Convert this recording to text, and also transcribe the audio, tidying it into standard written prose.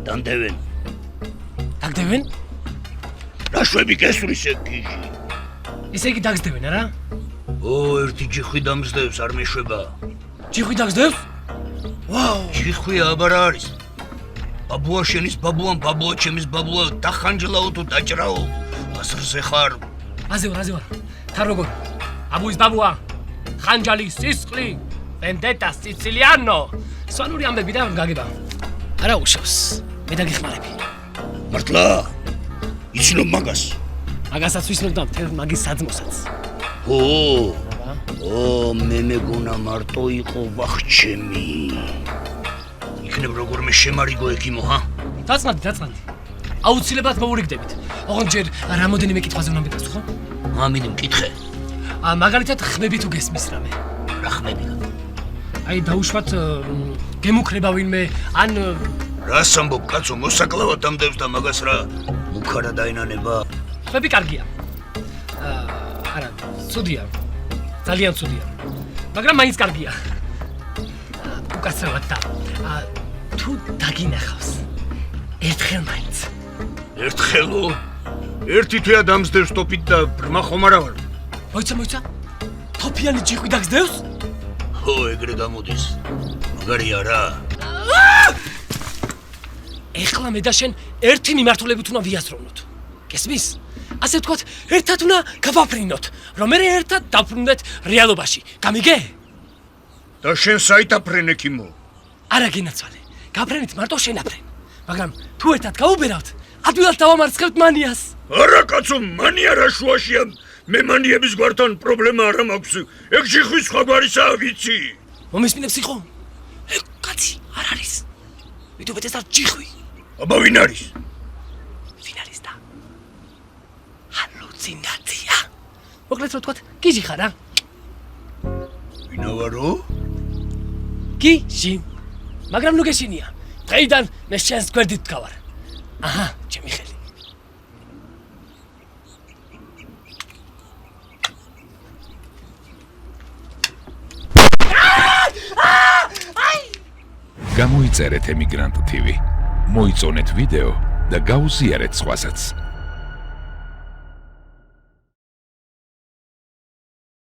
დამდევენ. დაგდებენ? რაშვები გესვრის ეგ გიჟი. ისე იგი დაგდებენ, არა? ერთი ჯიხვი დამზდევს, არ მეშვება. ჯიხვი დაგდებს? ვაუ! ჯიხვი აბა რა არის? ბაბუა შენის ბაბუამ, ბაბუა ჩემის ბაბუა, დახანჯლაო თუ დაჭრაო. ასრზე ხარ. აზე ვარ. თან როგორ? აბუის ბაბუა. ხანჯალი, სისხლი, ვენდეტა, სიცილიანო. სვანური ამბები და გაგება. არა უშავს. მე დაგეხმარები. მართლა? იცნობ მაგას? მაგასაც ვისნობ და მთელ მაგის საძმოსაც. მე მეგონა მარტო იყო ვახჩემი. იქნებ როგორმე შემარიგო ეკიმო, ჰა? დაწმანდი. აუცილებლად მოურიგდებით. ოღონდ ჯერ რამოდენიმე კითხვაზე უნდა მეკითხო. ამინი მკითხე. მაგალითად ხმები თუ გესმის რამე. რა ხმები? აი დაუშვათ გემუქრება ვინმე ან რას ამბობ კაცო, მოსაკლავად დამდევს და მაგას რა მუქარა დაინანება? ხმები კარგია. არა, ცუდია. ძალიან ცუდია. მაგრამ მაინც კარგია. უკაცრავად და თუ დაგინახავს. ერთხელ მაინც. ერთხელო? ერთი თვეა დამზდევს ტოპით და ბრმა ხომ არა ვარ? მოიცა. თოფიანი ჯიხვი დაგზდევს? ეგრე გამოდის. მაგარია რა. ეხლა მე და შენ ერთი მიმართულებით უნდა ვიაზროვნოთ. გესმის? ასე ვთქვათ, ერთად უნდა გავაფრინოთ, რომ მე ერთად დავბრუნდეთ რეალობაში. გამიგე? და შენ საიტაფრენ ეკიმო? არა გინაცვალე. გაფრენით მარტო შენაფრენ. მაგრამ თუ ერთად გავუბერავთ, ადვილად დავამარცხებთ მანიას. არა კაცო, მანია რა შუაშია? მე მანიების გვართან პრობლემა არ მაქვს. ეგ ჯიხვი სხვა გვარისაა, ვიცი. მომისმინებს იყო? ეგ კაცი არ არის. მithumetes არ ჯიხვი. აბა ვინ არის? ვინ არის და? ჰალუცინაცია. მოკლედ რა ვთქვათ, გიჟი ხარ რა? ვინა ვარო? გიჟი. მაგრამ ნუ გეშინია. დღეიდან მე შენს გვერდით ვდგავარ. აჰა, ჩემი ხელი. გამოიწერეთ ემიგრანტ TV. მოიწონეთ ვიდეო და გაუზიარეთ სხვასაც.